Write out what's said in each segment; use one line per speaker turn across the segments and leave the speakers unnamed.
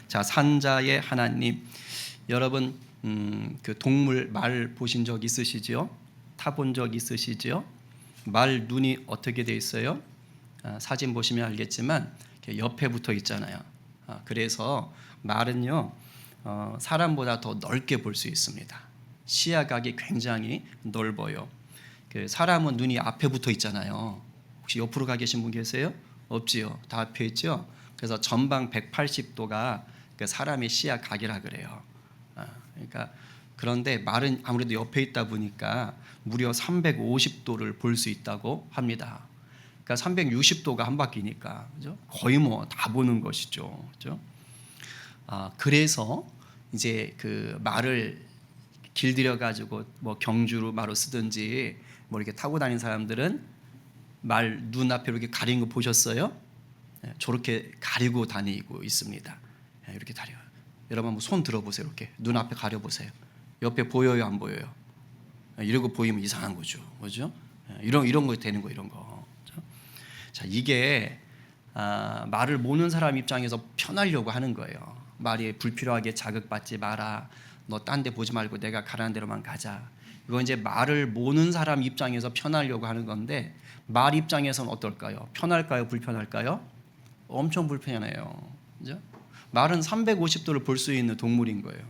자, 산자의 하나님. 여러분 그 동물 말 보신 적 있으시죠? 타본 적 있으시죠? 말 눈이 어떻게 돼 있어요? 사진 보시면 알겠지만 옆에 붙어 있잖아요. 그래서 말은요 사람보다 더 넓게 볼 수 있습니다. 시야각이 굉장히 넓어요. 그 사람은 눈이 앞에 붙어 있잖아요. 혹시 옆으로 가 계신 분 계세요? 없지요. 다 앞에 있죠. 그래서 전방 180도가 그 사람의 시야각이라 그래요. 그러니까 그런데 말은 아무래도 옆에 있다 보니까 무려 350도를 볼 수 있다고 합니다. 그러니까 360도가 한 바퀴니까, 그죠? 거의 뭐 다 보는 것이죠, 그죠? 그래서 이제 그 말을 길들여 가지고 뭐 경주로 말로 쓰든지 뭐 이렇게 타고 다니는 사람들은 말 눈앞에 이렇게 가린 거 보셨어요? 저렇게 가리고 다니고 있습니다. 이렇게 가려. 여러분 한번 손 들어보세요. 이렇게 눈앞에 가려 보세요. 옆에 보여요, 안 보여요? 이러고 보이면 이상한 거죠, 그죠? 이런 거 되는 거, 이런 거. 자, 이게 말을 모는 사람 입장에서 편하려고 하는 거예요. 말이 불필요하게 자극받지 마라. 너 딴 데 보지 말고 내가 가라는 대로만 가자. 이거 이제 말을 모는 사람 입장에서 편하려고 하는 건데 말 입장에서는 어떨까요? 편할까요? 불편할까요? 엄청 불편해요. 그죠? 말은 350도를 볼 수 있는 동물인 거예요.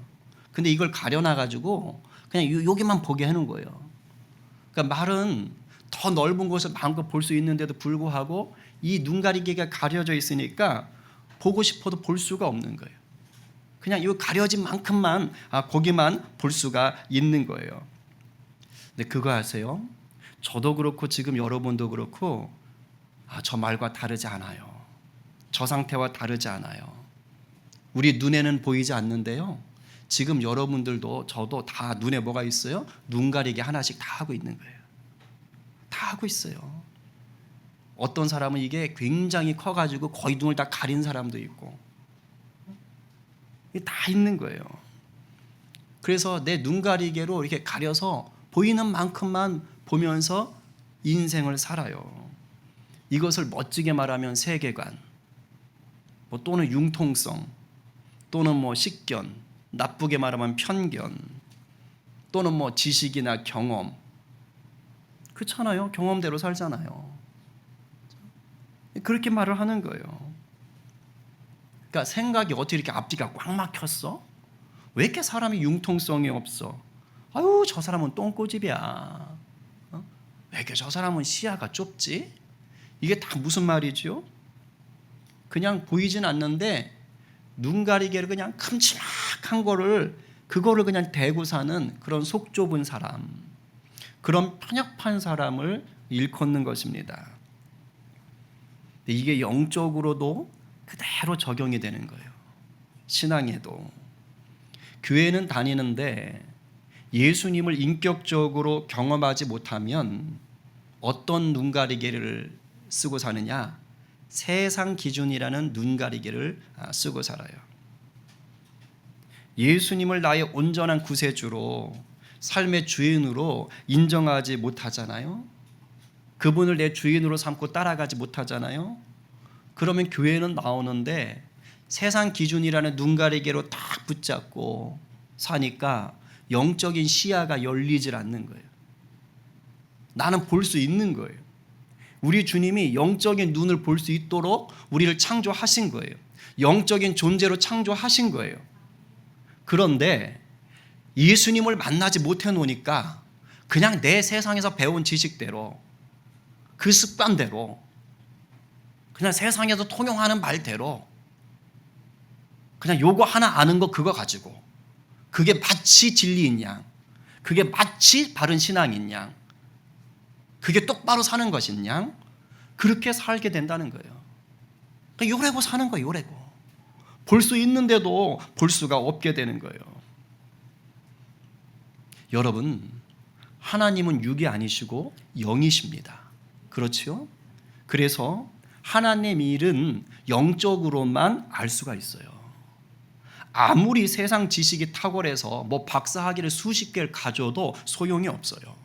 근데 이걸 가려놔 가지고 그냥 여기만 보게 하는 거예요. 그러니까 말은 더 넓은 곳을 마음껏 볼 수 있는데도 불구하고 이 눈 가리개가 가려져 있으니까 보고 싶어도 볼 수가 없는 거예요. 그냥 이 가려진 만큼만 거기만 볼 수가 있는 거예요. 근데 그거 아세요? 저도 그렇고 지금 여러분도 그렇고 저 말과 다르지 않아요. 저 상태와 다르지 않아요. 우리 눈에는 보이지 않는데요. 지금 여러분들도 저도 다 눈에 뭐가 있어요? 눈 가리개 하나씩 다 하고 있는 거예요. 다 하고 있어요. 어떤 사람은 이게 굉장히 커가지고 거의 눈을 다 가린 사람도 있고 이게 다 있는 거예요. 그래서 내 눈 가리개로 이렇게 가려서 보이는 만큼만 보면서 인생을 살아요. 이것을 멋지게 말하면 세계관, 뭐 또는 융통성, 또는 뭐 식견, 나쁘게 말하면 편견, 또는 뭐 지식이나 경험. 그렇잖아요. 경험대로 살잖아요. 그렇게 말을 하는 거예요. 그러니까 생각이 어떻게 이렇게 앞뒤가 꽉 막혔어? 왜 이렇게 사람이 융통성이 없어? 아유, 저 사람은 똥꼬집이야. 왜 이렇게 저 사람은 시야가 좁지? 이게 다 무슨 말이죠? 그냥 보이진 않는데 눈 가리개를 그냥 큼지막한 거를 그거를 그냥 대고 사는 그런 속 좁은 사람, 그런 편협한 사람을 일컫는 것입니다. 이게 영적으로도 그대로 적용이 되는 거예요. 신앙에도. 교회는 다니는데 예수님을 인격적으로 경험하지 못하면 어떤 눈가리개를 쓰고 사느냐? 세상 기준이라는 눈가리개를 쓰고 살아요. 예수님을 나의 온전한 구세주로, 삶의 주인으로 인정하지 못하잖아요. 그분을 내 주인으로 삼고 따라가지 못하잖아요. 그러면 교회는 나오는데 세상 기준이라는 눈가리개로 딱 붙잡고 사니까 영적인 시야가 열리질 않는 거예요. 나는 볼 수 있는 거예요. 우리 주님이 영적인 눈을 볼 수 있도록 우리를 창조하신 거예요. 영적인 존재로 창조하신 거예요. 그런데 예수님을 만나지 못해 놓으니까 그냥 내 세상에서 배운 지식대로, 그 습관대로, 그냥 세상에서 통용하는 말대로 그냥 요거 하나 아는 거 그거 가지고 그게 마치 진리인 양, 그게 마치 바른 신앙인 양, 그게 똑바로 사는 것인 양, 그렇게 살게 된다는 거예요. 그러니까 요래고 사는 거예요. 요래고 볼 수 있는데도 볼 수가 없게 되는 거예요. 여러분, 하나님은 육이 아니시고 영이십니다. 그렇죠? 그래서 하나님 일은 영적으로만 알 수가 있어요. 아무리 세상 지식이 탁월해서 뭐 박사학위를 수십 개를 가져도 소용이 없어요.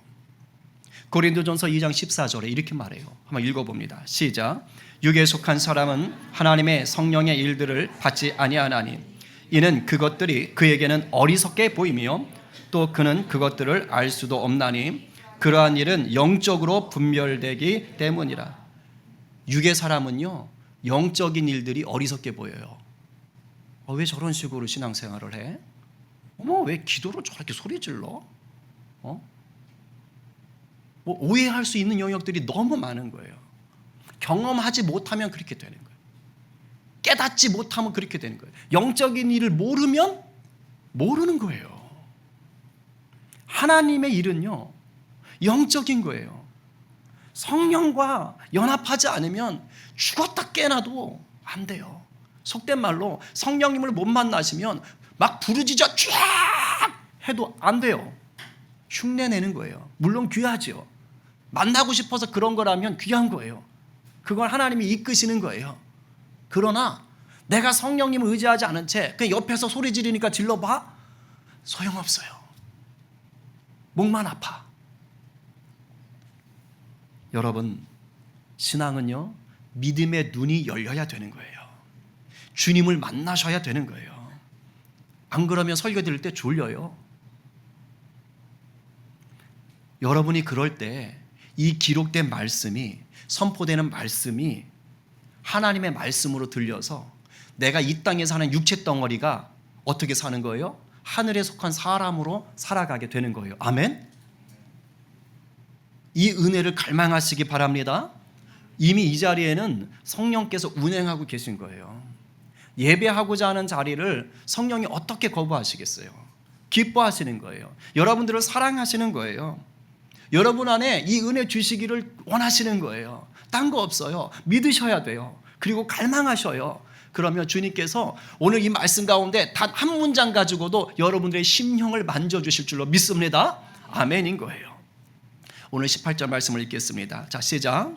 고린도전서 2장 14절에 이렇게 말해요. 한번 읽어봅니다. 시작. 육에 속한 사람은 하나님의 성령의 일들을 받지 아니하나니 이는 그것들이 그에게는 어리석게 보이며 또 그는 그것들을 알 수도 없나니 그러한 일은 영적으로 분별되기 때문이라. 육의 사람은요, 영적인 일들이 어리석게 보여요. 왜 저런 식으로 신앙생활을 해? 왜 기도로 저렇게 소리 질러? 뭐 오해할 수 있는 영역들이 너무 많은 거예요. 경험하지 못하면 그렇게 되는 거예요. 깨닫지 못하면 그렇게 되는 거예요. 영적인 일을 모르면 모르는 거예요. 하나님의 일은요, 영적인 거예요. 성령과 연합하지 않으면 죽었다 깨나도 안 돼요. 속된 말로 성령님을 못 만나시면 막 부르짖어 쫙 해도 안 돼요. 흉내내는 거예요. 물론 귀하죠. 만나고 싶어서 그런 거라면 귀한 거예요. 그걸 하나님이 이끄시는 거예요. 그러나 내가 성령님을 의지하지 않은 채 그냥 옆에서 소리 지르니까 질러봐? 소용없어요. 목만 아파. 여러분, 신앙은요, 믿음의 눈이 열려야 되는 거예요. 주님을 만나셔야 되는 거예요. 안 그러면 설교 들을 때 졸려요. 여러분이 그럴 때 이 기록된 말씀이, 선포되는 말씀이 하나님의 말씀으로 들려서 내가 이 땅에 사는 육체 덩어리가 어떻게 사는 거예요? 하늘에 속한 사람으로 살아가게 되는 거예요. 아멘? 이 은혜를 갈망하시기 바랍니다. 이미 이 자리에는 성령께서 운행하고 계신 거예요. 예배하고자 하는 자리를 성령이 어떻게 거부하시겠어요? 기뻐하시는 거예요. 여러분들을 사랑하시는 거예요. 여러분 안에 이 은혜 주시기를 원하시는 거예요. 딴 거 없어요. 믿으셔야 돼요. 그리고 갈망하셔요. 그러면 주님께서 오늘 이 말씀 가운데 단 한 문장 가지고도 여러분들의 심령을 만져주실 줄로 믿습니다. 아멘인 거예요. 오늘 18절 말씀을 읽겠습니다. 자, 시작.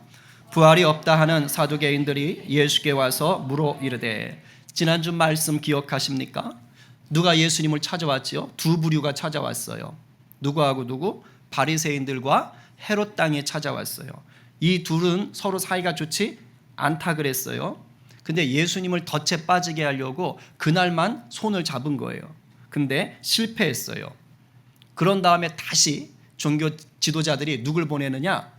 부활이 없다 하는 사두개인들이 예수께 와서 물어 이르되. 지난주 말씀 기억하십니까? 누가 예수님을 찾아왔지요? 두 부류가 찾아왔어요. 누구하고 누구? 바리새인들과 헤롯 땅에 찾아왔어요. 이 둘은 서로 사이가 좋지 않다 그랬어요. 근데 예수님을 덫에 빠지게 하려고 그날만 손을 잡은 거예요. 근데 실패했어요. 그런 다음에 다시 종교 지도자들이 누굴 보내느냐?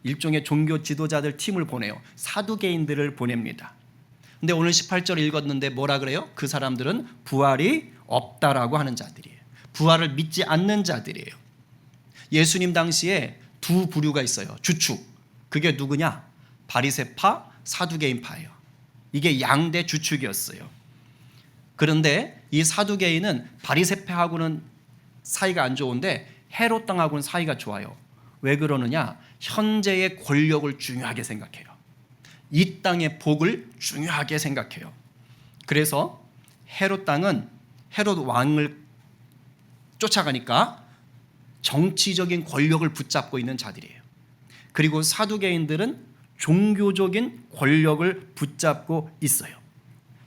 일종의 종교 지도자들 팀을 보내요. 사두개인들을 보냅니다. 근데 오늘 18절 읽었는데 뭐라 그래요? 그 사람들은 부활이 없다라고 하는 자들이에요. 부활을 믿지 않는 자들이에요. 예수님 당시에 두 부류가 있어요. 주축. 그게 누구냐? 바리새파, 사두개인파예요. 이게 양대 주축이었어요. 그런데 이 사두개인은 바리새파하고는 사이가 안 좋은데 헤롯 땅하고는 사이가 좋아요. 왜 그러느냐? 현재의 권력을 중요하게 생각해요. 이 땅의 복을 중요하게 생각해요. 그래서 헤롯 땅은 헤롯 왕을 쫓아가니까 정치적인 권력을 붙잡고 있는 자들이에요. 그리고 사두개인들은 종교적인 권력을 붙잡고 있어요.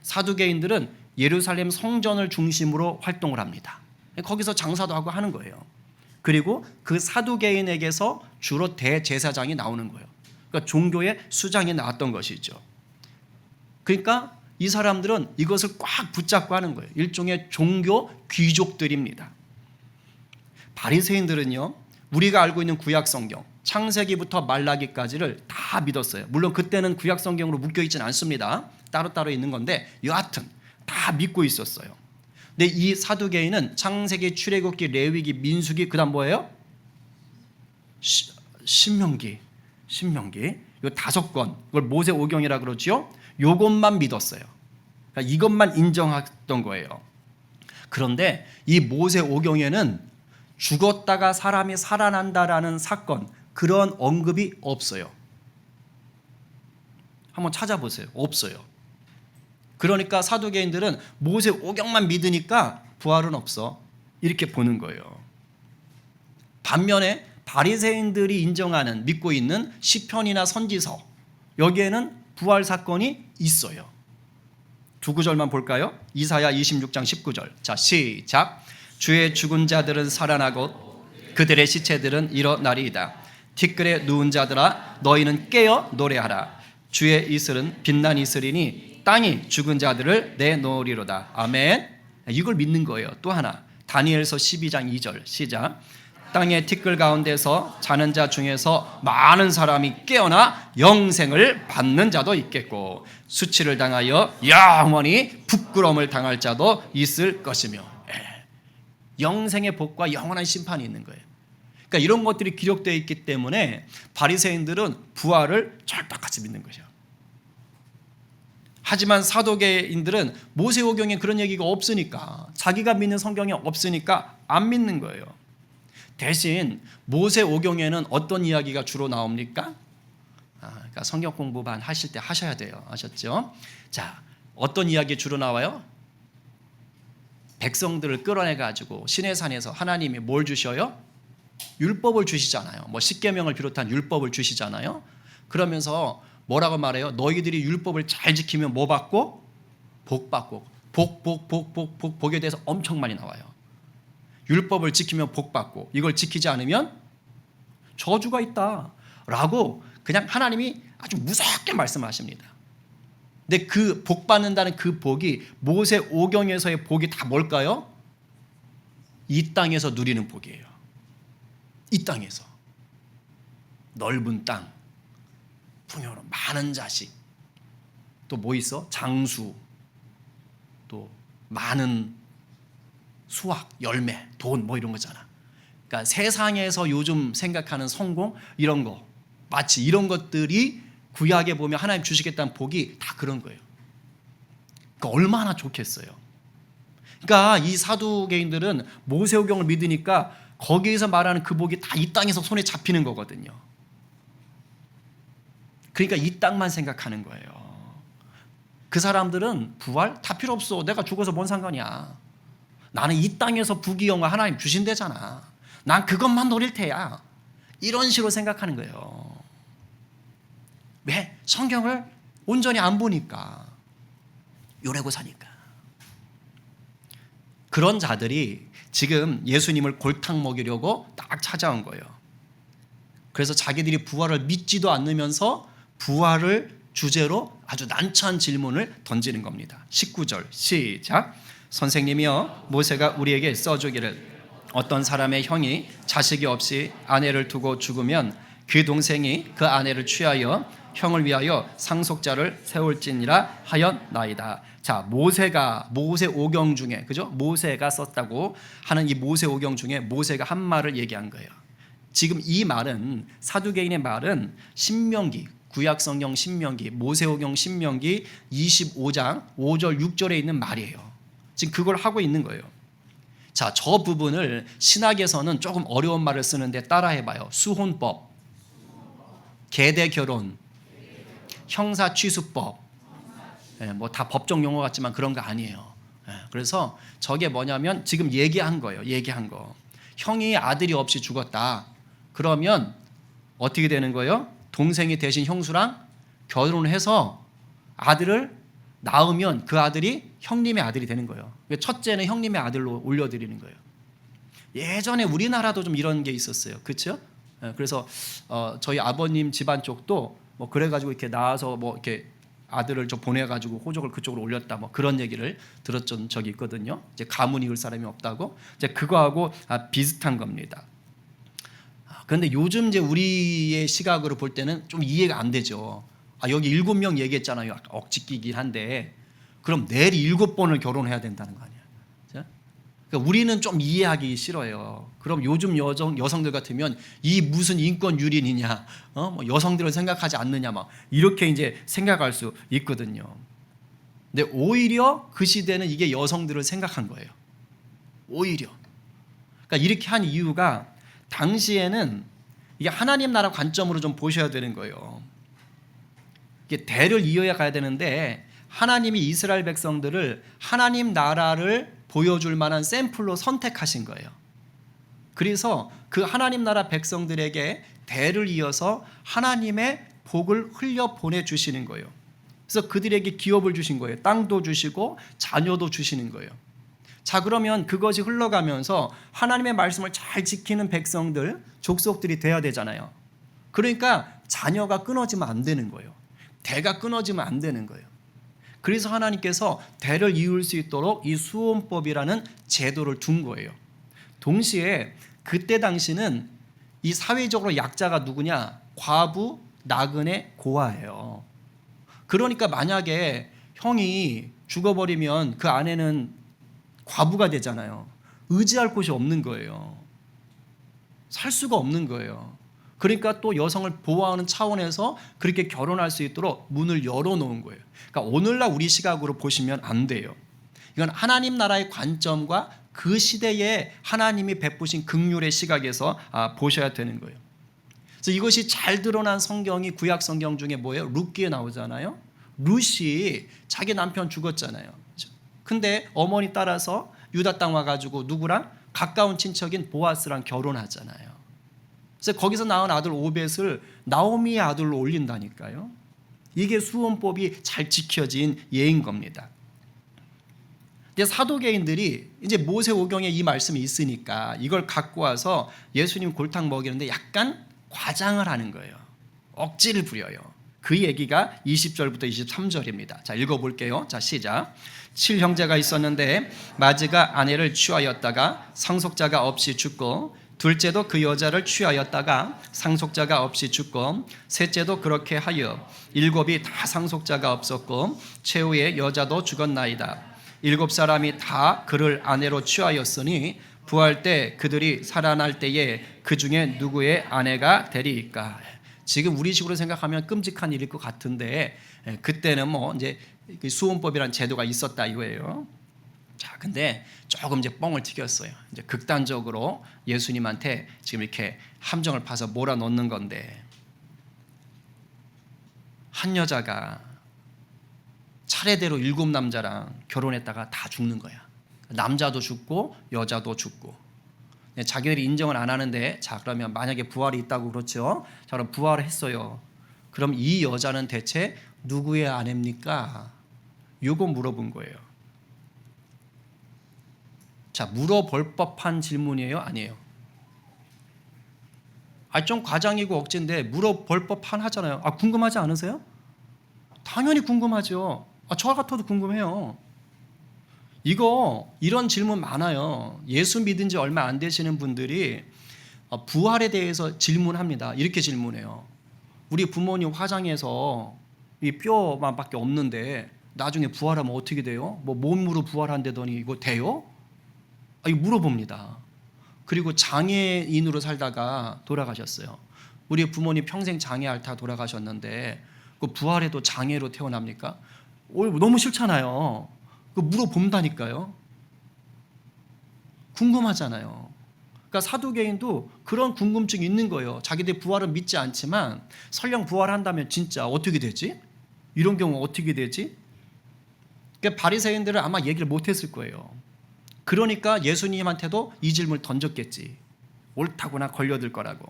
사두개인들은 예루살렘 성전을 중심으로 활동을 합니다. 거기서 장사도 하고 하는 거예요. 그리고 그 사두개인에게서 주로 대제사장이 나오는 거예요. 그러니까 종교의 수장이 나왔던 것이죠. 그러니까 이 사람들은 이것을 꽉 붙잡고 하는 거예요. 일종의 종교 귀족들입니다. 바리새인들은요, 우리가 알고 있는 구약 성경 창세기부터 말라기까지를 다 믿었어요. 물론 그때는 구약 성경으로 묶여 있지는 않습니다. 따로따로 있는 건데 여하튼 다 믿고 있었어요. 근데 이 사두개인은 창세기, 출애굽기, 레위기, 민수기, 그다음 뭐예요? 신명기 요 5권, 이걸 모세오경이라 그러지요. 요것만 믿었어요. 그러니까 이것만 인정했던 거예요. 그런데 이 모세오경에는 죽었다가 사람이 살아난다라는 사건, 그런 언급이 없어요. 한번 찾아보세요. 없어요. 그러니까 사두개인들은 모세오경만 믿으니까 부활은 없어, 이렇게 보는 거예요. 반면에 바리새인들이 인정하는, 믿고 있는 시편이나 선지서, 여기에는 부활 사건이 있어요. 두 구절만 볼까요? 이사야 26장 19절. 자, 시작. 주의 죽은 자들은 살아나고 그들의 시체들은 일어나리이다. 티끌에 누운 자들아, 너희는 깨어 노래하라. 주의 이슬은 빛난 이슬이니 땅이 죽은 자들을 내놓으리로다. 아멘. 이걸 믿는 거예요. 또 하나, 다니엘서 12장 2절 시작. 땅의 티끌 가운데서 자는 자 중에서 많은 사람이 깨어나 영생을 받는 자도 있겠고 수치를 당하여 영원히 부끄러움을 당할 자도 있을 것이며. 영생의 복과 영원한 심판이 있는 거예요. 그러니까 이런 것들이 기록되어 있기 때문에 바리새인들은 부활을 철떡같이 믿는 거죠. 하지만 사도계인들은 모세오경에 그런 얘기가 없으니까, 자기가 믿는 성경이 없으니까 안 믿는 거예요. 대신 모세오경에는 어떤 이야기가 주로 나옵니까? 그러니까 성경 공부반 하실 때 하셔야 돼요. 아셨죠? 자, 어떤 이야기 주로 나와요? 백성들을 끌어내가지고 시내산에서 하나님이 뭘 주셔요? 율법을 주시잖아요. 뭐 십계명을 비롯한 율법을 주시잖아요. 그러면서 뭐라고 말해요? 너희들이 율법을 잘 지키면 뭐 받고? 복 받고. 복에 대해서 엄청 많이 나와요. 율법을 지키면 복 받고, 이걸 지키지 않으면 저주가 있다 라고 그냥 하나님이 아주 무섭게 말씀하십니다. 근데 그 복 받는다는 그 복이 모세오경에서의 복이 다 뭘까요? 이 땅에서 누리는 복이에요. 이 땅에서 넓은 땅, 풍요로운 많은 자식, 또 뭐 있어? 장수, 또 많은 수확, 열매, 돈 뭐 이런 거잖아. 그러니까 세상에서 요즘 생각하는 성공 이런 거, 마치 이런 것들이 구약에 보면 하나님 주시겠다는 복이 다 그런 거예요. 그러니까 얼마나 좋겠어요. 그러니까 이 사두개인들은 모세오경을 믿으니까 거기에서 말하는 그 복이 다 이 땅에서 손에 잡히는 거거든요. 그러니까 이 땅만 생각하는 거예요. 그 사람들은 부활 다 필요 없어. 내가 죽어서 뭔 상관이야. 나는 이 땅에서 부귀영화 하나님 주신대잖아. 난 그것만 노릴 테야. 이런 식으로 생각하는 거예요. 왜? 성경을 온전히 안 보니까. 요래고 사니까. 그런 자들이 지금 예수님을 골탕 먹이려고 딱 찾아온 거예요. 그래서 자기들이 부활을 믿지도 않으면서 부활을 주제로 아주 난처한 질문을 던지는 겁니다. 19절 시작. 선생님이여, 모세가 우리에게 써주기를 어떤 사람의 형이 자식이 없이 아내를 두고 죽으면 그 동생이 그 아내를 취하여 형을 위하여 상속자를 세울지니라 하였나이다. 자, 모세오경 중에, 그죠? 모세가 썼다고 하는 이 모세오경 중에 모세가 한 말을 얘기한 거예요. 지금 이 말은, 사두개인의 말은 신명기, 구약성경 신명기, 모세오경 신명기 25장 5절 6절에 있는 말이에요. 지금 그걸 하고 있는 거예요. 자, 저 부분을 신학에서는 조금 어려운 말을 쓰는데 따라해봐요. 수혼법, 계대결혼, 형사취수법, 뭐 다 법정 용어 같지만 그런 거 아니에요. 그래서 저게 뭐냐면 지금 얘기한 거예요. 얘기한 거. 형이 아들이 없이 죽었다. 그러면 어떻게 되는 거예요? 동생이 대신 형수랑 결혼을 해서 아들을 낳으면 그 아들이 형님의 아들이 되는 거예요. 첫째는 형님의 아들로 올려드리는 거예요. 예전에 우리나라도 좀 이런 게 있었어요. 그렇죠? 그래서 저희 아버님 집안 쪽도 뭐 그래가지고 이렇게 낳아서 뭐 이렇게 아들을 좀 보내가지고 호적을 그쪽으로 올렸다, 뭐 그런 얘기를 들었던 적이 있거든요. 이제 가문 이을 사람이 없다고. 이제 그거하고 비슷한 겁니다. 그런데 요즘 이제 우리의 시각으로 볼 때는 좀 이해가 안 되죠. 여기 7명 얘기했잖아요. 억지끼긴 한데 그럼 내일 7번을 결혼해야 된다는 거 아니야? 그러니까 우리는 좀 이해하기 싫어요. 그럼 요즘 여성들 같으면 이 무슨 인권 유린이냐, 뭐 여성들을 생각하지 않느냐, 막 이렇게 이제 생각할 수 있거든요. 근데 오히려 그 시대는 이게 여성들을 생각한 거예요. 오히려. 그러니까 이렇게 한 이유가 당시에는 이게 하나님 나라 관점으로 좀 보셔야 되는 거예요. 이게 대를 이어야 가야 되는데 하나님이 이스라엘 백성들을 하나님 나라를 보여줄 만한 샘플로 선택하신 거예요. 그래서 그 하나님 나라 백성들에게 대를 이어서 하나님의 복을 흘려 보내주시는 거예요. 그래서 그들에게 기업을 주신 거예요. 땅도 주시고 자녀도 주시는 거예요. 자, 그러면 그것이 흘러가면서 하나님의 말씀을 잘 지키는 백성들, 족속들이 돼야 되잖아요. 그러니까 자녀가 끊어지면 안 되는 거예요. 대가 끊어지면 안 되는 거예요. 그래서 하나님께서 대를 이을 수 있도록 이 수혼법이라는 제도를 둔 거예요. 동시에 그때 당시는 이 사회적으로 약자가 누구냐? 과부, 나그네, 고아예요. 그러니까 만약에 형이 죽어버리면 그 아내는 과부가 되잖아요. 의지할 곳이 없는 거예요. 살 수가 없는 거예요. 그러니까 또 여성을 보호하는 차원에서 그렇게 결혼할 수 있도록 문을 열어놓은 거예요. 그러니까 오늘날 우리 시각으로 보시면 안 돼요. 이건 하나님 나라의 관점과 그 시대에 하나님이 베푸신 긍휼의 시각에서 보셔야 되는 거예요. 그래서 이것이 잘 드러난 성경이 구약 성경 중에 뭐예요? 룻기에 나오잖아요. 룻이 자기 남편 죽었잖아요. 근데 어머니 따라서 유다 땅 와가지고 누구랑? 가까운 친척인 보아스랑 결혼하잖아요. 그래서 거기서 낳은 아들 오벳을 나오미의 아들로 올린다니까요. 이게 수혼법이 잘 지켜진 예인 겁니다. 근데 사도계인들이 이제 모세오경에 이 말씀이 있으니까 이걸 갖고 와서 예수님 골탕 먹이는데 약간 과장을 하는 거예요. 억지를 부려요. 그 얘기가 20절부터 23절입니다. 자, 읽어볼게요. 자, 시작. 7형제가 있었는데 마지가 아내를 취하였다가 상속자가 없이 죽고, 둘째도 그 여자를 취하였다가 상속자가 없이 죽고, 셋째도 그렇게 하여 일곱이 다 상속자가 없었고 최후의 여자도 죽었나이다. 7사람이 다 그를 아내로 취하였으니 부활 때 그들이 살아날 때에 그 중에 누구의 아내가 되리이까. 지금 우리식으로 생각하면 끔찍한 일일 것 같은데 그때는 뭐 이제 수혼법이라는 제도가 있었다 이거예요. 자, 근데 조금 이제 뻥을 튀겼어요. 이제 극단적으로 예수님한테 지금 이렇게 함정을 파서 몰아넣는 건데, 한 여자가 차례대로 7 남자랑 결혼했다가 다 죽는 거야. 남자도 죽고 여자도 죽고. 자기들이 인정을 안 하는데, 자 그러면 만약에 부활이 있다고 그렇죠. 자 그럼 부활을 했어요. 그럼 이 여자는 대체 누구의 아내입니까? 요거 물어본 거예요. 자, 물어볼 법한 질문이에요? 아니에요? 좀 과장이고 억지인데 물어볼 법한 하잖아요. 궁금하지 않으세요? 당연히 궁금하죠. 저 같아도 궁금해요. 이런 질문 많아요. 예수 믿은 지 얼마 안 되시는 분들이 부활에 대해서 질문합니다. 이렇게 질문해요. 우리 부모님 화장해서 이 뼈만밖에 없는데 나중에 부활하면 어떻게 돼요? 뭐 몸으로 부활한다더니 이거 돼요? 이거 물어봅니다. 그리고 장애인으로 살다가 돌아가셨어요. 우리 부모님 평생 장애 앓다 돌아가셨는데 그 부활해도 장애로 태어납니까? 너무 싫잖아요. 물어본다니까요. 궁금하잖아요. 그러니까 사두개인도 그런 궁금증이 있는 거예요. 자기들 부활은 믿지 않지만 설령 부활한다면 진짜 어떻게 되지? 이런 경우 어떻게 되지? 그러니까 바리새인들은 아마 얘기를 못했을 거예요. 그러니까 예수님한테도 이 질문을 던졌겠지. 옳다구나 걸려들 거라고.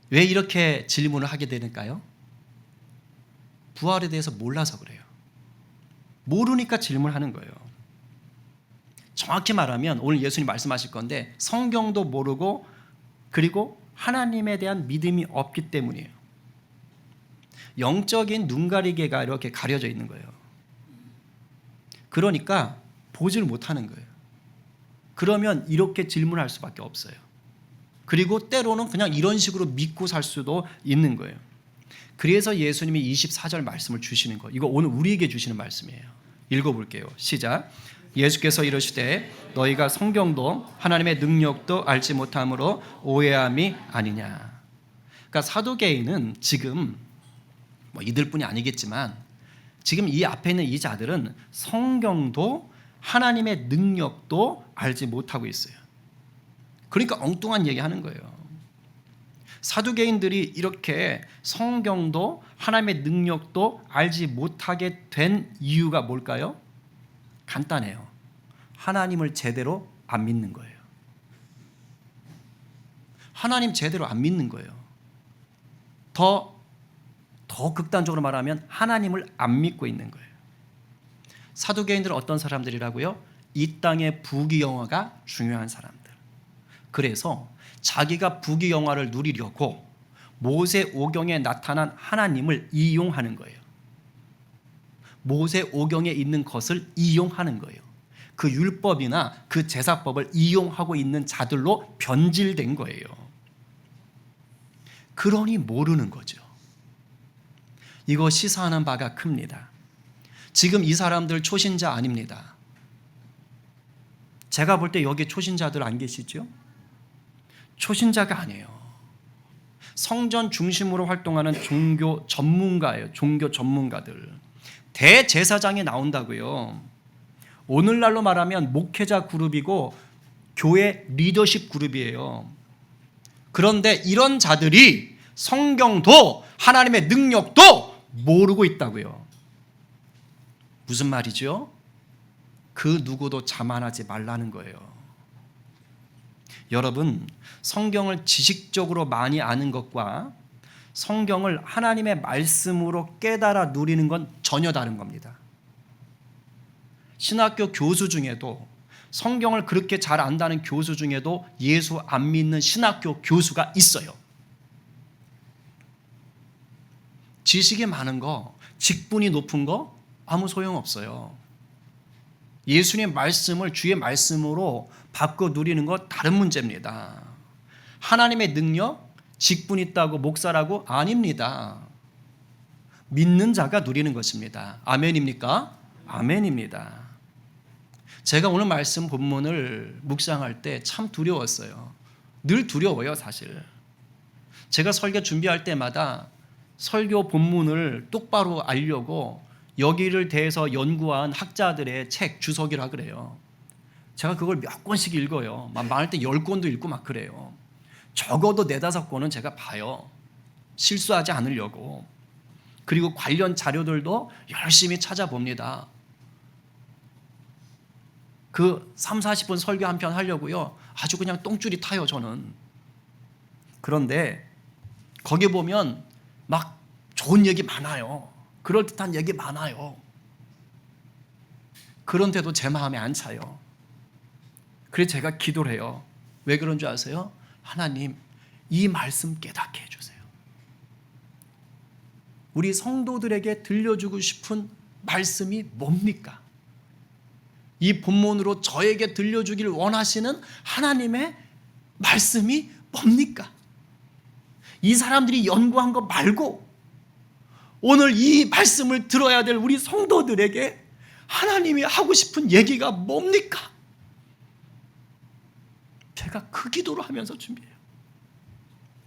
왜 이렇게 질문을 하게 되는가요? 부활에 대해서 몰라서 그래요. 모르니까 질문하는 거예요. 정확히 말하면 오늘 예수님 말씀하실 건데 성경도 모르고 그리고 하나님에 대한 믿음이 없기 때문이에요. 영적인 눈가리개가 이렇게 가려져 있는 거예요. 그러니까 보질 못하는 거예요. 그러면 이렇게 질문할 수밖에 없어요. 그리고 때로는 그냥 이런 식으로 믿고 살 수도 있는 거예요. 그래서 예수님이 24절 말씀을 주시는 거예요. 이거 오늘 우리에게 주시는 말씀이에요. 읽어볼게요. 시작. 예수께서 이르시되 너희가 성경도 하나님의 능력도 알지 못함으로 오해함이 아니냐. 그러니까 사두개인은 지금 이들뿐이 아니겠지만 지금 이 앞에 있는 이 자들은 성경도 하나님의 능력도 알지 못하고 있어요. 그러니까 엉뚱한 얘기하는 거예요. 사두개인들이 이렇게 성경도 하나님의 능력도 알지 못하게 된 이유가 뭘까요? 간단해요. 하나님을 제대로 안 믿는 거예요. 하나님 제대로 안 믿는 거예요. 더 극단적으로 말하면 하나님을 안 믿고 있는 거예요. 사두개인들은 어떤 사람들이라고요? 이 땅의 부귀영화가 중요한 사람들. 그래서 자기가 부귀영화를 누리려고 모세오경에 나타난 하나님을 이용하는 거예요. 모세오경에 있는 것을 이용하는 거예요. 그 율법이나 그 제사법을 이용하고 있는 자들로 변질된 거예요. 그러니 모르는 거죠. 이거 시사하는 바가 큽니다. 지금 이 사람들 초신자 아닙니다. 제가 볼 때 여기 초신자들 안 계시죠? 초신자가 아니에요. 성전 중심으로 활동하는 종교 전문가예요. 종교 전문가들. 대제사장이 나온다고요. 오늘날로 말하면 목회자 그룹이고 교회 리더십 그룹이에요. 그런데 이런 자들이 성경도 하나님의 능력도 모르고 있다고요. 무슨 말이죠? 그 누구도 자만하지 말라는 거예요. 여러분, 성경을 지식적으로 많이 아는 것과 성경을 하나님의 말씀으로 깨달아 누리는 건 전혀 다른 겁니다. 신학교 교수 중에도, 성경을 그렇게 잘 안다는 교수 중에도 예수 안 믿는 신학교 교수가 있어요. 지식이 많은 거, 직분이 높은 거 아무 소용없어요. 예수님의 말씀을 주의 말씀으로 바꿔 누리는 거 다른 문제입니다. 하나님의 능력, 직분 있다고 목사라고 아닙니다. 믿는 자가 누리는 것입니다. 아멘입니까? 아멘입니다. 제가 오늘 말씀 본문을 묵상할 때 참 두려웠어요. 늘 두려워요, 사실. 제가 설교 준비할 때마다 설교 본문을 똑바로 알려고 여기를 대해서 연구한 학자들의 책 주석이라 그래요. 제가 그걸 몇 권씩 읽어요. 많을 때 10권도 읽고 막 그래요. 적어도 4-5권은 제가 봐요. 실수하지 않으려고. 그리고 관련 자료들도 열심히 찾아봅니다. 그 30-40분 설교 한 편 하려고요. 아주 그냥 똥줄이 타요, 저는. 그런데 거기 보면 막 좋은 얘기 많아요. 그럴듯한 얘기 많아요. 그런데도 제 마음에 안 차요. 그래서 제가 기도를 해요. 왜 그런 줄 아세요? 하나님, 이 말씀 깨닫게 해주세요. 우리 성도들에게 들려주고 싶은 말씀이 뭡니까? 이 본문으로 저에게 들려주기를 원하시는 하나님의 말씀이 뭡니까? 이 사람들이 연구한 거 말고 오늘 이 말씀을 들어야 될 우리 성도들에게 하나님이 하고 싶은 얘기가 뭡니까? 제가 그 기도를 하면서 준비해요.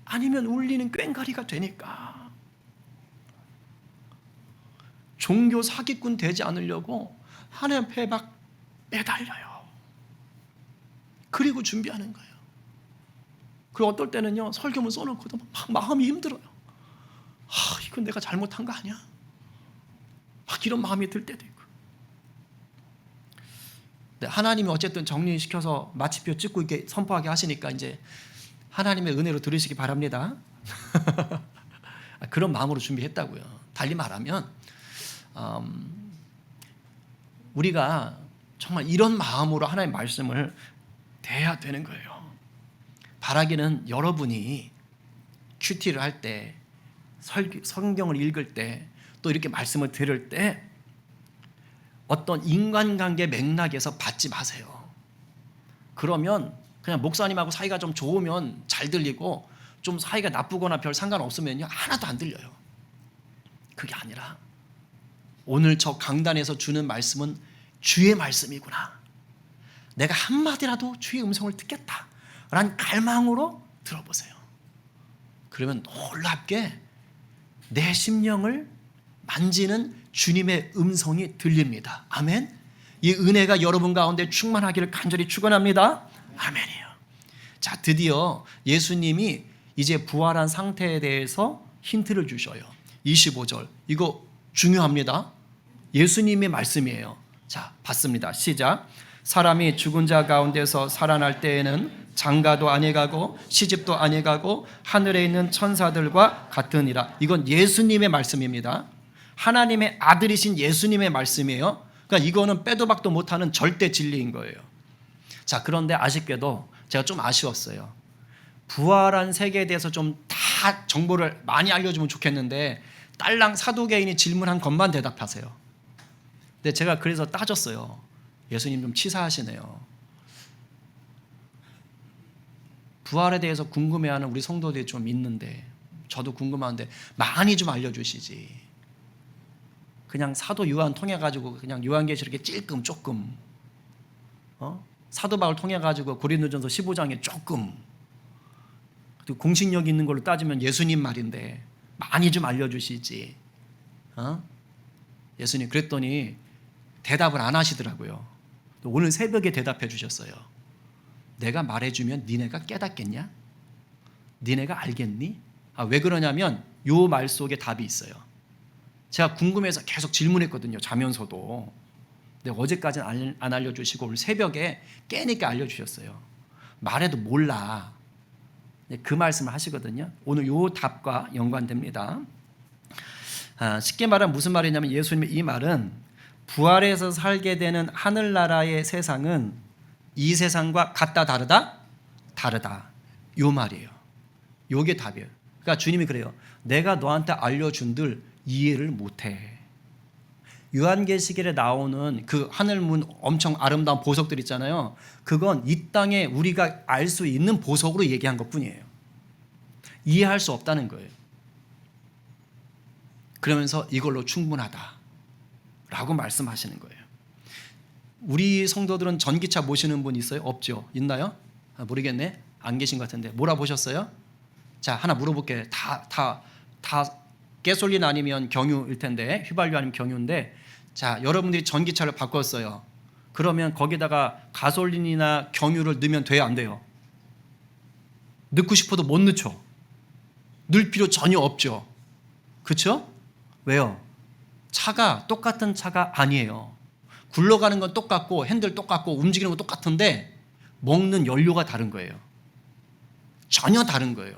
아니면 울리는 꽹과리가 되니까. 종교 사기꾼 되지 않으려고 하나님 앞에 막 매달려요. 그리고 준비하는 거예요. 그리고 어떨 때는요, 설교문 써놓고도 막 마음이 힘들어요. 이건 내가 잘못한 거 아니야? 막 이런 마음이 들 때도 있고. 하나님이 어쨌든 정리시켜서 마침표 찍고 이렇게 선포하게 하시니까 이제 하나님의 은혜로 들으시기 바랍니다. 그런 마음으로 준비했다고요. 달리 말하면 우리가 정말 이런 마음으로 하나님의 말씀을 대해야 되는 거예요. 바라기는 여러분이 큐티를 할 때, 성경을 읽을 때, 또 이렇게 말씀을 들을 때 어떤 인간관계 맥락에서 받지 마세요. 그러면 그냥 목사님하고 사이가 좀 좋으면 잘 들리고 좀 사이가 나쁘거나 별 상관없으면요, 하나도 안 들려요. 그게 아니라 오늘 저 강단에서 주는 말씀은 주의 말씀이구나. 내가 한마디라도 주의 음성을 듣겠다라는 갈망으로 들어보세요. 그러면 놀랍게 내 심령을 만지는 주님의 음성이 들립니다. 아멘. 이 은혜가 여러분 가운데 충만하기를 간절히 축원합니다. 아멘이요. 자, 드디어 예수님이 이제 부활한 상태에 대해서 힌트를 주셔요. 25절. 이거 중요합니다. 예수님의 말씀이에요. 자, 봤습니다. 시작. 사람이 죽은 자 가운데서 살아날 때에는 장가도 아니가고 시집도 아니가고 하늘에 있는 천사들과 같으니라. 이건 예수님의 말씀입니다. 하나님의 아들이신 예수님의 말씀이에요. 그러니까 이거는 빼도 박도 못하는 절대 진리인 거예요. 자, 그런데 아쉽게도 제가 좀 아쉬웠어요. 부활한 세계에 대해서 좀 다 정보를 많이 알려주면 좋겠는데 딸랑 사도개인이 질문한 것만 대답하세요. 근데 제가 그래서 따졌어요. 예수님 좀 치사하시네요. 부활에 대해서 궁금해하는 우리 성도들이 좀 있는데, 저도 궁금한데 많이 좀 알려주시지. 그냥 사도 요한 통해 가지고 그냥 요한계시록에 찔끔 조금, 사도 바울 통해 가지고 고린도전서 15장에 조금, 그리고 공식력 있는 걸로 따지면 예수님 말인데 많이 좀 알려주시지. 예수님 그랬더니 대답을 안 하시더라고요. 오늘 새벽에 대답해 주셨어요. 내가 말해주면 니네가 깨닫겠냐? 니네가 알겠니? 왜 그러냐면 요 말 속에 답이 있어요. 제가 궁금해서 계속 질문했거든요. 자면서도. 근데 어제까지는 안 알려주시고 오늘 새벽에 깨니까 알려주셨어요. 말해도 몰라. 그 말씀을 하시거든요. 오늘 요 답과 연관됩니다. 쉽게 말하면 무슨 말이냐면 예수님의 이 말은 부활해서 살게 되는 하늘나라의 세상은 이 세상과 같다 다르다? 다르다. 요 말이에요. 요게 답이에요. 그러니까 주님이 그래요. 내가 너한테 알려준들 이해를 못해. 요한계시록에 나오는 그 하늘문 엄청 아름다운 보석들 있잖아요. 그건 이 땅에 우리가 알 수 있는 보석으로 얘기한 것뿐이에요. 이해할 수 없다는 거예요. 그러면서 이걸로 충분하다 라고 말씀하시는 거예요. 우리 성도들은 전기차 모시는 분 있어요? 없죠? 있나요? 모르겠네. 안 계신 것 같은데. 몰아보셨어요? 자, 하나 물어볼게요. 다 가솔린 아니면 경유일 텐데, 휘발유 아니면 경유인데, 자, 여러분들이 전기차를 바꿨어요. 그러면 거기다가 가솔린이나 경유를 넣으면 돼요? 안 돼요? 넣고 싶어도 못 넣죠. 넣을 필요 전혀 없죠. 그렇죠? 왜요? 차가 똑같은 차가 아니에요. 굴러가는 건 똑같고 핸들 똑같고 움직이는 건 똑같은데 먹는 연료가 다른 거예요. 전혀 다른 거예요.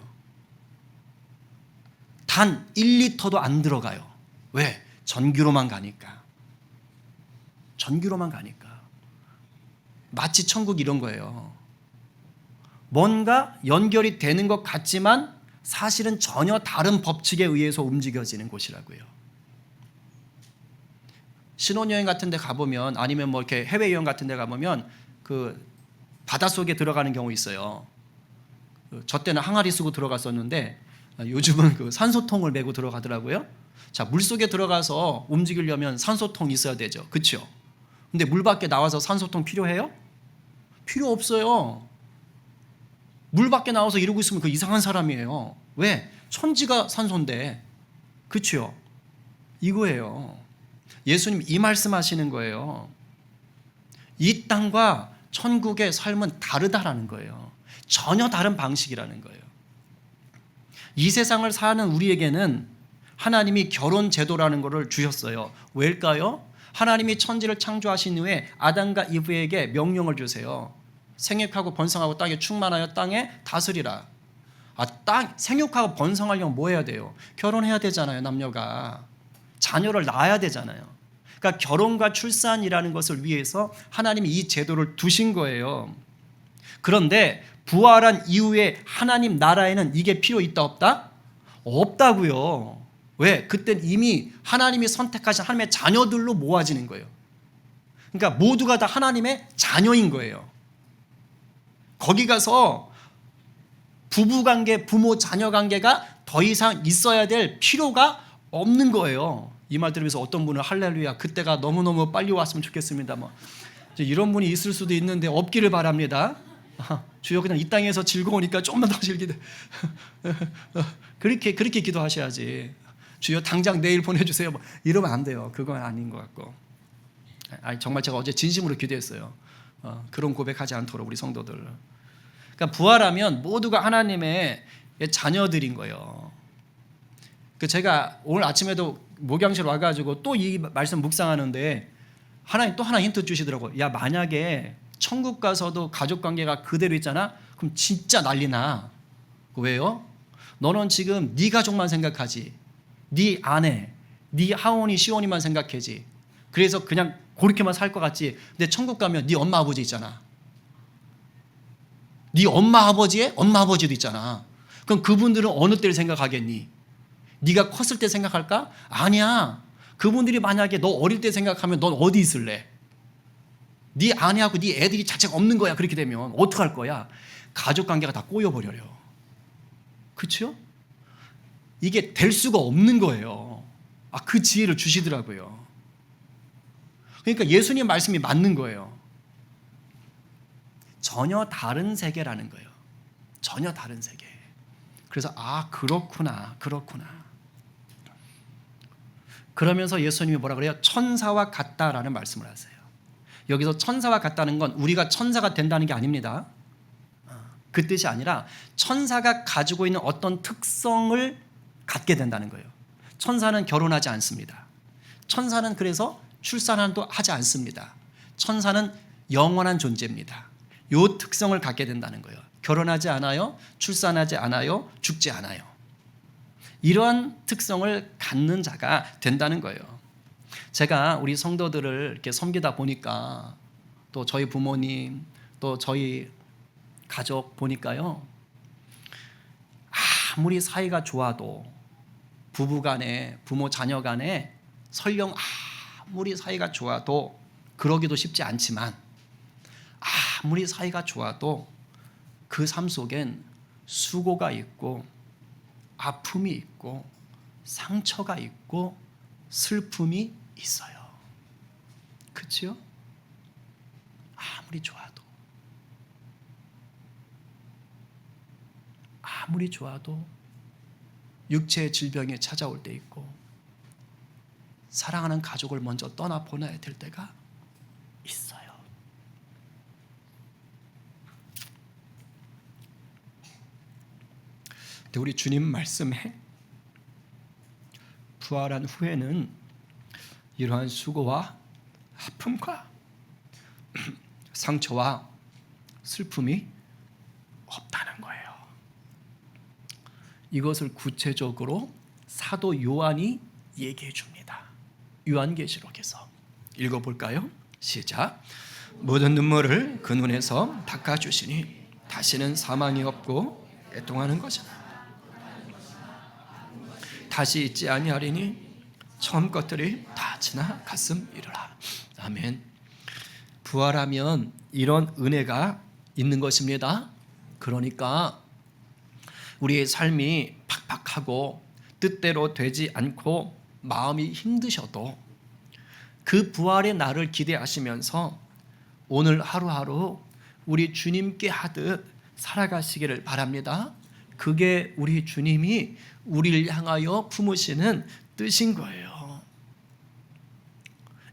단 1리터도 안 들어가요. 왜? 전기로만 가니까. 전기로만 가니까. 마치 천국 이런 거예요. 뭔가 연결이 되는 것 같지만 사실은 전혀 다른 법칙에 의해서 움직여지는 곳이라고요. 신혼여행 같은 데 가보면, 아니면 뭐 이렇게 해외여행 같은 데 가보면 그 바닷속에 들어가는 경우 있어요. 저 때는 항아리 쓰고 들어갔었는데 요즘은 그 산소통을 메고 들어가더라고요. 자, 물속에 들어가서 움직이려면 산소통이 있어야 되죠. 그렇죠? 근데 물 밖에 나와서 산소통 필요해요? 필요 없어요. 물 밖에 나와서 이러고 있으면 그 이상한 사람이에요. 왜? 천지가 산소인데. 그렇죠? 이거예요. 예수님 이 말씀하시는 거예요. 이 땅과 천국의 삶은 다르다라는 거예요. 전혀 다른 방식이라는 거예요. 이 세상을 사는 우리에게는 하나님이 결혼 제도라는 것을 주셨어요. 왜일까요? 하나님이 천지를 창조하신 후에 아담과 이브에게 명령을 주세요. 생육하고 번성하고 땅에 충만하여 땅에 다스리라. 생육하고 번성하려면 뭐 해야 돼요? 결혼해야 되잖아요. 남녀가 자녀를 낳아야 되잖아요. 그러니까 결혼과 출산이라는 것을 위해서 하나님이 이 제도를 두신 거예요. 그런데 부활한 이후에 하나님 나라에는 이게 필요 있다 없다? 없다고요. 왜? 그땐 이미 하나님이 선택하신 하나님의 자녀들로 모아지는 거예요. 그러니까 모두가 다 하나님의 자녀인 거예요. 거기 가서 부부관계, 부모 자녀 관계가 더 이상 있어야 될 필요가 없는 거예요. 이 말 들으면서 어떤 분은 할렐루야, 그때가 너무너무 빨리 왔으면 좋겠습니다. 뭐 이런 분이 있을 수도 있는데 없기를 바랍니다. 주여, 그냥 이 땅에서 즐거우니까 조금만 더 즐기다. 그렇게 기도하셔야지. 주여, 당장 내일 보내주세요. 뭐 이러면 안 돼요. 그건 아닌 것 같고. 정말 제가 어제 진심으로 기도했어요. 그런 고백하지 않도록 우리 성도들. 그러니까 부활하면 모두가 하나님의 자녀들인 거예요. 제가 오늘 아침에도 목양실 와가지고 또 이 말씀 묵상하는데 하나님 또 하나 힌트 주시더라고요. 야, 만약에 천국 가서도 가족관계가 그대로 있잖아? 그럼 진짜 난리나. 왜요? 너는 지금 네 가족만 생각하지, 네 아내, 네 하원이 시원이만 생각하지. 그래서 그냥 그렇게만 살 것 같지. 근데 천국 가면 네 엄마 아버지 있잖아. 네 엄마 아버지의 엄마 아버지도 있잖아. 그럼 그분들은 어느 때를 생각하겠니? 네가 컸을 때 생각할까? 아니야. 그분들이 만약에 너 어릴 때 생각하면 넌 어디 있을래? 네 아내하고 네 애들이 자체가 없는 거야. 그렇게 되면 어떡할 거야? 가족 관계가 다 꼬여버려요. 그렇죠? 이게 될 수가 없는 거예요. 그 지혜를 주시더라고요. 그러니까 예수님 말씀이 맞는 거예요. 전혀 다른 세계라는 거예요. 전혀 다른 세계. 그래서 그렇구나. 그러면서 예수님이 뭐라 그래요? 천사와 같다라는 말씀을 하세요. 여기서 천사와 같다는 건 우리가 천사가 된다는 게 아닙니다. 그 뜻이 아니라 천사가 가지고 있는 어떤 특성을 갖게 된다는 거예요. 천사는 결혼하지 않습니다. 천사는 그래서 출산도 하지 않습니다. 천사는 영원한 존재입니다. 이 특성을 갖게 된다는 거예요. 결혼하지 않아요. 출산하지 않아요. 죽지 않아요. 이러한 특성을 갖는 자가 된다는 거예요. 제가 우리 성도들을 이렇게 섬기다 보니까 또 저희 부모님 또 저희 가족 보니까요. 아무리 사이가 좋아도 부부간에 부모 자녀 간에 설령 아무리 사이가 좋아도 그러기도 쉽지 않지만 아무리 사이가 좋아도 그 삶 속엔 수고가 있고 아픔이 있고 상처가 있고 슬픔이 있어요. 그렇죠? 아무리 좋아도 육체의 질병이 찾아올 때 있고 사랑하는 가족을 먼저 떠나보내야 될 때가 있어요. 근데 우리 주님 말씀에 부활한 후에는 이러한 수고와 아픔과 상처와 슬픔이 없다는 거예요. 이것을 구체적으로 사도 요한이 얘기해 줍니다. 요한계시록에서 읽어볼까요? 시작. 모든 눈물을 그 눈에서 닦아주시니 다시는 사망이 없고 애통하는 것이나 다시 있지 아니하리니 처음 것들이 다 지나갔음이로라. 아멘. 부활하면 이런 은혜가 있는 것입니다. 그러니까 우리의 삶이 팍팍하고 뜻대로 되지 않고 마음이 힘드셔도 그 부활의 날을 기대하시면서 오늘 하루하루 우리 주님께 하듯 살아가시기를 바랍니다. 그게 우리 주님이 우리를 향하여 품으시는 뜻인 거예요.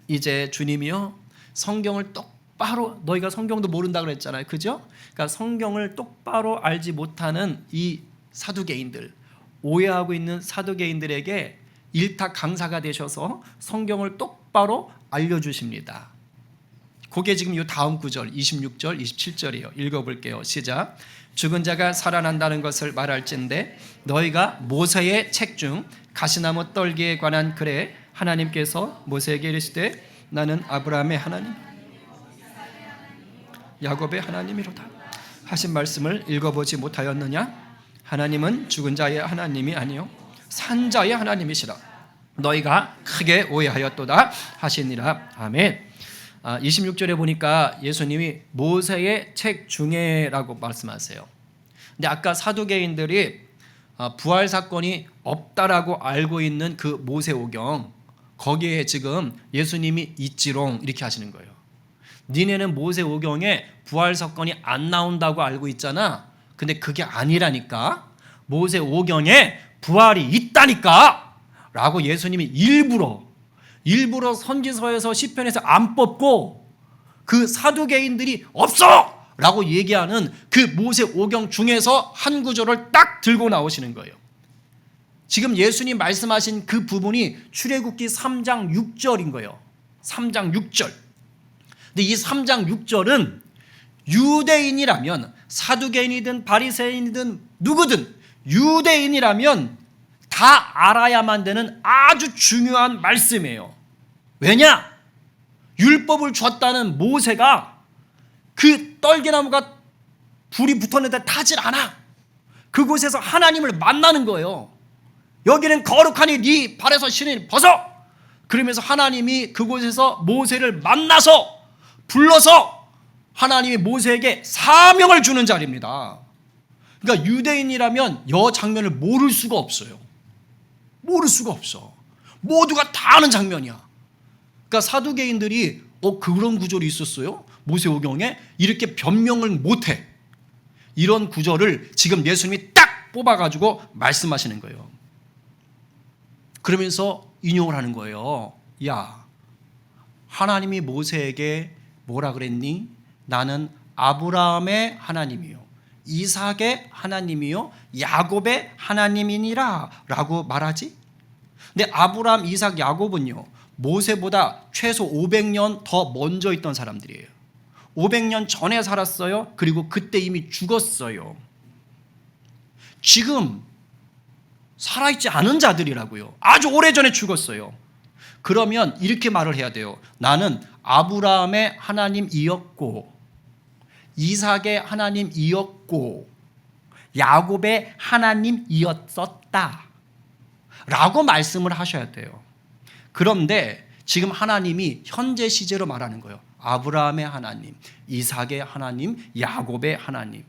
이제 주님이요, 성경을 똑바로, 너희가 성경도 모른다 그랬잖아요. 그죠? 그러니까 성경을 똑바로 알지 못하는 이 사두개인들, 오해하고 있는 사두개인들에게 일타 강사가 되셔서 성경을 똑바로 알려주십니다. 그게 지금 이 다음 구절 26절 27절이에요. 읽어볼게요. 시작. 죽은 자가 살아난다는 것을 말할진대 너희가 모세의 책 중 가시나무 떨기에 관한 글에 하나님께서 모세에게 이르시되 나는 아브라함의 하나님 야곱의 하나님이로다 하신 말씀을 읽어보지 못하였느냐? 하나님은 죽은 자의 하나님이 아니요 산 자의 하나님이시라 너희가 크게 오해하였도다 하시니라. 아멘. 26절에 보니까 예수님이 모세의 책 중에라고 말씀하세요. 근데 아까 사두개인들이 부활 사건이 없다라고 알고 있는 그 모세오경, 거기에 지금 예수님이 있지롱 이렇게 하시는 거예요. 니네는 모세오경에 부활 사건이 안 나온다고 알고 있잖아. 근데 그게 아니라니까. 모세오경에 부활이 있다니까 라고 예수님이 일부러 선지서에서 시편에서 안 뽑고 그 사두개인들이 없어! 라고 얘기하는 그 모세오경 중에서 한 구절을 딱 들고 나오시는 거예요. 지금 예수님 말씀하신 그 부분이 출애굽기 3장 6절인 거예요. 3장 6절. 근데 이 3장 6절은 유대인이라면 사두개인이든 바리새인이든 누구든 유대인이라면 다 알아야만 되는 아주 중요한 말씀이에요. 왜냐? 율법을 줬다는 모세가 그 떨기나무가 불이 붙었는데 타질 않아. 그곳에서 하나님을 만나는 거예요. 여기는 거룩하니 네 발에서 신을 벗어. 그러면서 하나님이 그곳에서 모세를 만나서 불러서 하나님이 모세에게 사명을 주는 자리입니다. 그러니까 유대인이라면 이 장면을 모를 수가 없어요. 모를 수가 없어. 모두가 다 아는 장면이야. 그러니까 사두개인들이 그런 구절이 있었어요? 모세오경에? 이렇게 변명을 못해. 이런 구절을 지금 예수님이 딱 뽑아가지고 말씀하시는 거예요. 그러면서 인용을 하는 거예요. 야, 하나님이 모세에게 뭐라 그랬니? 나는 아브라함의 하나님이요, 이삭의 하나님이요, 야곱의 하나님이니라 라고 말하지? 근데 아브라함, 이삭, 야곱은요, 모세보다 최소 500년 더 먼저 있던 사람들이에요. 500년 전에 살았어요. 그리고 그때 이미 죽었어요. 지금 살아있지 않은 자들이라고요. 아주 오래전에 죽었어요. 그러면 이렇게 말을 해야 돼요. 나는 아브라함의 하나님이었고, 이삭의 하나님이었고, 야곱의 하나님이었었다 라고 말씀을 하셔야 돼요. 그런데 지금 하나님이 현재 시제로 말하는 거예요. 아브라함의 하나님, 이삭의 하나님, 야곱의 하나님.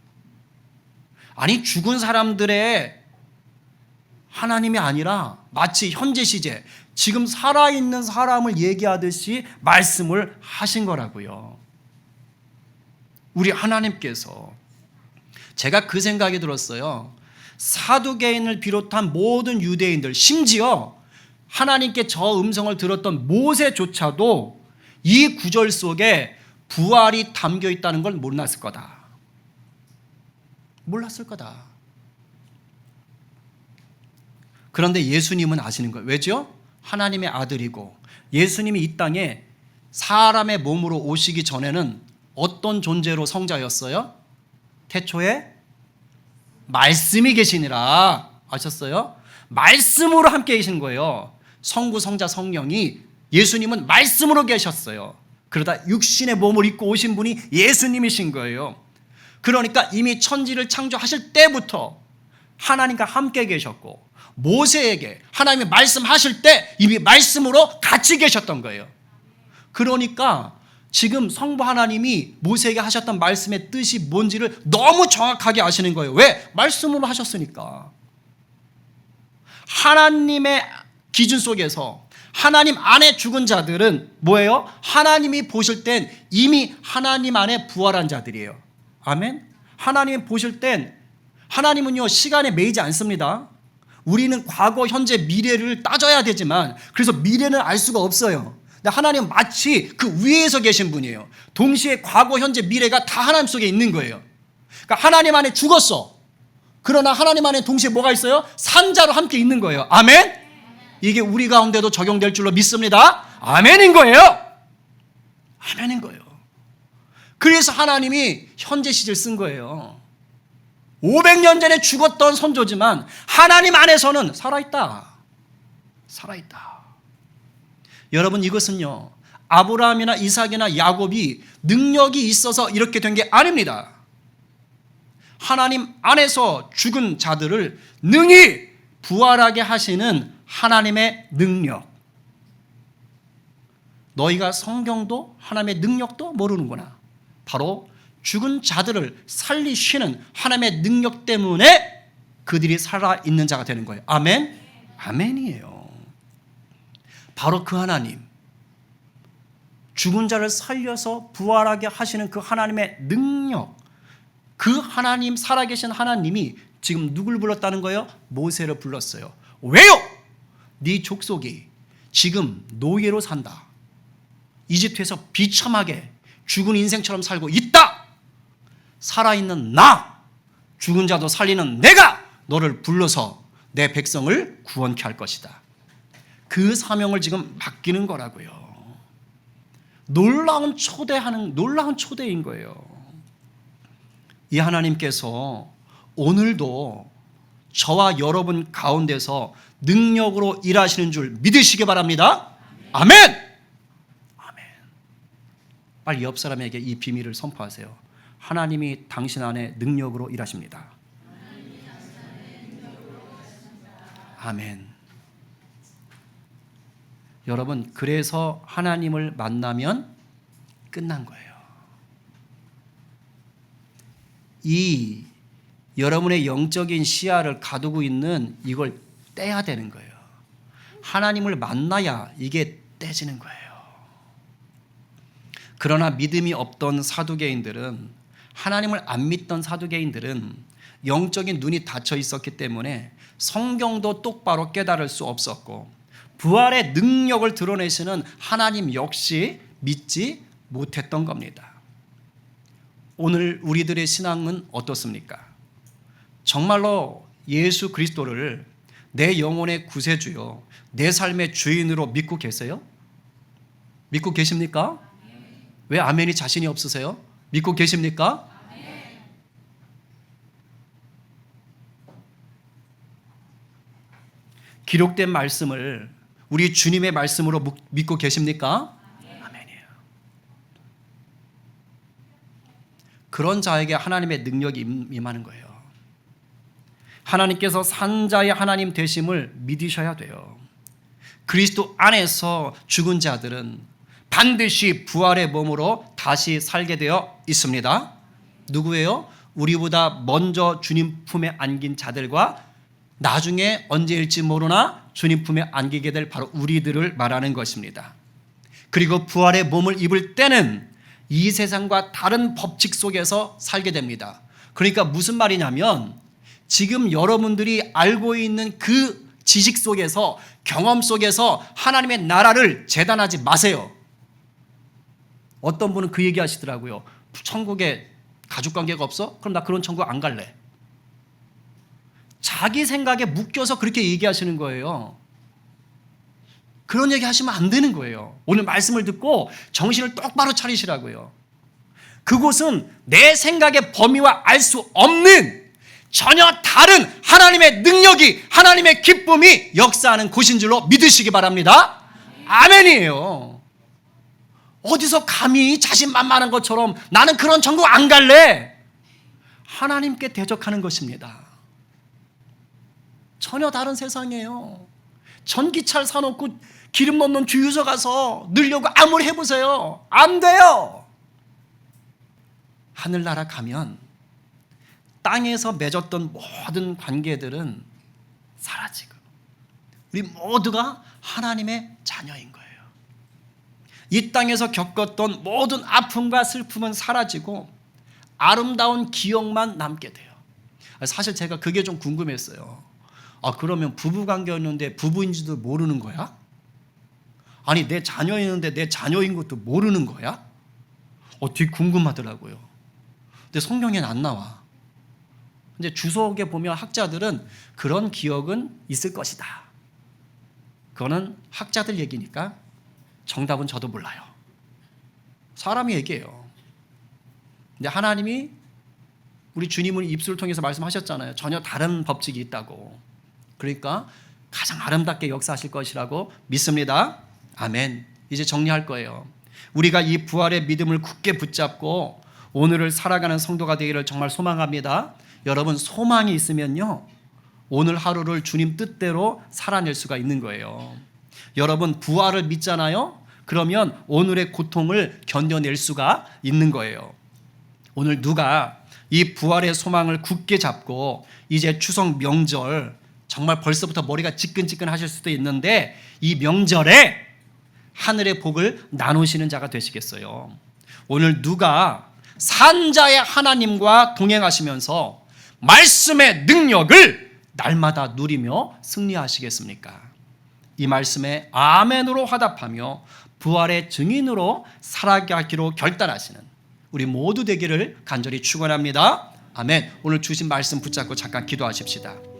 아니, 죽은 사람들의 하나님이 아니라 마치 현재 시제, 지금 살아있는 사람을 얘기하듯이 말씀을 하신 거라고요. 우리 하나님께서. 제가 그 생각이 들었어요. 사두개인을 비롯한 모든 유대인들, 심지어 하나님께 저 음성을 들었던 모세조차도 이 구절 속에 부활이 담겨 있다는 걸 몰랐을 거다. 몰랐을 거다. 그런데 예수님은 아시는 거예요. 왜죠? 하나님의 아들이고 예수님이 이 땅에 사람의 몸으로 오시기 전에는 어떤 존재로 성자였어요? 태초에 말씀이 계시니라. 아셨어요? 말씀으로 함께 계신 거예요. 성부, 성자, 성령이, 예수님은 말씀으로 계셨어요. 그러다 육신의 몸을 입고 오신 분이 예수님이신 거예요. 그러니까 이미 천지를 창조하실 때부터 하나님과 함께 계셨고, 모세에게 하나님이 말씀하실 때 이미 말씀으로 같이 계셨던 거예요. 그러니까 지금 성부 하나님이 모세에게 하셨던 말씀의 뜻이 뭔지를 너무 정확하게 아시는 거예요. 왜? 말씀으로 하셨으니까. 하나님의 기준 속에서 하나님 안에 죽은 자들은 뭐예요? 하나님이 보실 땐 이미 하나님 안에 부활한 자들이에요. 아멘? 하나님이 보실 땐, 하나님은요 시간에 매이지 않습니다. 우리는 과거, 현재, 미래를 따져야 되지만, 그래서 미래는 알 수가 없어요. 근데 하나님은 마치 그 위에서 계신 분이에요. 동시에 과거, 현재, 미래가 다 하나님 속에 있는 거예요. 그러니까 하나님 안에 죽었어. 그러나 하나님 안에 동시에 뭐가 있어요? 산자로 함께 있는 거예요. 아멘? 이게 우리 가운데도 적용될 줄로 믿습니다. 아멘인 거예요. 아멘인 거예요. 그래서 하나님이 현재 시제를 쓴 거예요. 500년 전에 죽었던 선조지만 하나님 안에서는 살아있다. 살아있다. 여러분, 이것은요 아브라함이나 이삭이나 야곱이 능력이 있어서 이렇게 된 게 아닙니다. 하나님 안에서 죽은 자들을 능히 부활하게 하시는 하나님의 능력. 너희가 성경도 하나님의 능력도 모르는구나. 바로 죽은 자들을 살리시는 하나님의 능력 때문에 그들이 살아있는 자가 되는 거예요. 아멘? 아멘이에요. 바로 그 하나님, 죽은 자를 살려서 부활하게 하시는 그 하나님의 능력, 그 하나님, 살아계신 하나님이 지금 누굴 불렀다는 거예요? 모세를 불렀어요. 왜요? 네 족속이 지금 노예로 산다. 이집트에서 비참하게 죽은 인생처럼 살고 있다. 살아있는 나, 죽은 자도 살리는 내가 너를 불러서 내 백성을 구원케 할 것이다. 그 사명을 지금 맡기는 거라고요. 놀라운 초대인 거예요. 이 하나님께서 오늘도 저와 여러분 가운데서 능력으로 일하시는 줄 믿으시기 바랍니다. 아멘. 아멘. 빨리 옆 사람에게 이 비밀을 선포하세요. 하나님이 당신 안에 능력으로 일하십니다. 아멘. 여러분, 그래서 하나님을 만나면 끝난 거예요. 이 여러분의 영적인 시야를 가두고 있는 이걸 떼야 되는 거예요. 하나님을 만나야 이게 떼지는 거예요. 그러나 믿음이 없던 사두개인들은, 하나님을 안 믿던 사두개인들은 영적인 눈이 닫혀 있었기 때문에 성경도 똑바로 깨달을 수 없었고, 부활의 능력을 드러내시는 하나님 역시 믿지 못했던 겁니다. 오늘 우리들의 신앙은 어떻습니까? 정말로 예수 그리스도를 내 영혼의 구세주요, 내 삶의 주인으로 믿고 계세요? 믿고 계십니까? 왜 아멘이 자신이 없으세요? 믿고 계십니까? 기록된 말씀을 우리 주님의 말씀으로 믿고 계십니까? 아멘이에요. 그런 자에게 하나님의 능력이 임하는 거예요. 하나님께서 산자의 하나님 되심을 믿으셔야 돼요. 그리스도 안에서 죽은 자들은 반드시 부활의 몸으로 다시 살게 되어 있습니다. 누구예요? 우리보다 먼저 주님 품에 안긴 자들과 나중에 언제일지 모르나 주님 품에 안기게 될 바로 우리들을 말하는 것입니다. 그리고 부활의 몸을 입을 때는 이 세상과 다른 법칙 속에서 살게 됩니다. 그러니까 무슨 말이냐면, 지금 여러분들이 알고 있는 그 지식 속에서, 경험 속에서 하나님의 나라를 재단하지 마세요. 어떤 분은 그 얘기 하시더라고요. 천국에 가족관계가 없어? 그럼 나 그런 천국 안 갈래. 자기 생각에 묶여서 그렇게 얘기하시는 거예요. 그런 얘기 하시면 안 되는 거예요. 오늘 말씀을 듣고 정신을 똑바로 차리시라고요. 그곳은 내 생각의 범위와 알 수 없는 전혀 다른 하나님의 능력이, 하나님의 기쁨이 역사하는 곳인 줄로 믿으시기 바랍니다. 아멘이에요. 어디서 감히 자신만만한 것처럼 나는 그런 천국 안 갈래. 하나님께 대적하는 것입니다. 전혀 다른 세상이에요. 전기차를 사놓고 기름 넣는 주유소 가서 넣으려고 아무리 해보세요. 안 돼요. 하늘나라 가면 땅에서 맺었던 모든 관계들은 사라지고 우리 모두가 하나님의 자녀인 거예요. 이 땅에서 겪었던 모든 아픔과 슬픔은 사라지고 아름다운 기억만 남게 돼요. 사실 제가 그게 좀 궁금했어요. 그러면 부부관계였는데 부부인지도 모르는 거야? 아니, 내 자녀였는데 내 자녀인 것도 모르는 거야? 되게 궁금하더라고요. 근데 성경에는 안 나와. 근데 주석에 보면 학자들은 그런 기억은 있을 것이다. 그거는 학자들 얘기니까 정답은 저도 몰라요. 사람이 얘기해요. 근데 하나님이 우리 주님은 입술을 통해서 말씀하셨잖아요. 전혀 다른 법칙이 있다고. 그러니까 가장 아름답게 역사하실 것이라고 믿습니다. 아멘. 이제 정리할 거예요. 우리가 이 부활의 믿음을 굳게 붙잡고 오늘을 살아가는 성도가 되기를 정말 소망합니다. 여러분, 소망이 있으면요, 오늘 하루를 주님 뜻대로 살아낼 수가 있는 거예요. 여러분, 부활을 믿잖아요. 그러면 오늘의 고통을 견뎌낼 수가 있는 거예요. 오늘 누가 이 부활의 소망을 굳게 잡고 이제 추석 명절, 정말 벌써부터 머리가 지끈지끈 하실 수도 있는데 이 명절에 하늘의 복을 나누시는 자가 되시겠어요? 오늘 누가 산자의 하나님과 동행하시면서 말씀의 능력을 날마다 누리며 승리하시겠습니까? 이 말씀에 아멘으로 화답하며 부활의 증인으로 살아가기로 결단하시는 우리 모두 되기를 간절히 축원합니다. 아멘. 오늘 주신 말씀 붙잡고 잠깐 기도하십시다.